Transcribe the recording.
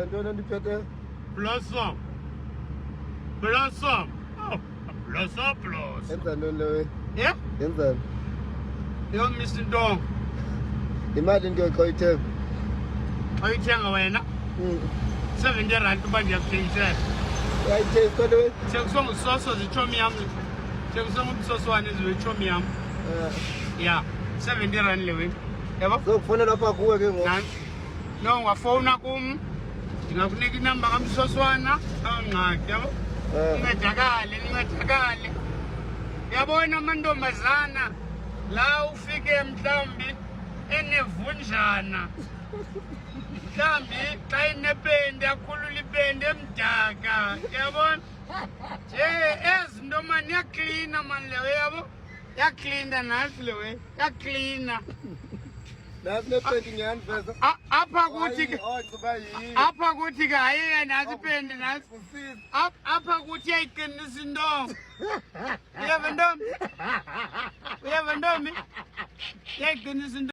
Ntona ndiphethe? Blossom. Blossom. Oh, blossom. Yenza ntoni leyo? Yeah? Yenzani? Yo Mr. Ndong. Imali ndiyoyithenga. Ayithenga wena? 70 rand uba ndiyakuthengisela. Uyayithengisa kodwa? Thengiswa ngusoso zitshomi yam. Thengiswa ngumsoswane zitshomi yam. Yeah, 70 rand lewe. Yabo? Sokufonela apha kuwe ke ngoku. No, wafowuna kum. Ndingakunika inamba kamsoswana angqadi yabo. Nincedakale. Yabona amantombazana la ufike mhlawumbi enevunjana. Mhlawumbi xa inepende akhulula ipende emdaka. Yabona? Ezi nto mani yaklina mani lewe yabo. Yaklina nasi lewe. Yaklina. Nasi nepende nyani pesa. Apha kuthi ke hayi nasi ipende nasi. Apha kuthi yayiqinisa intombi. Uyeva ntombi? Yayiqinisa intombi.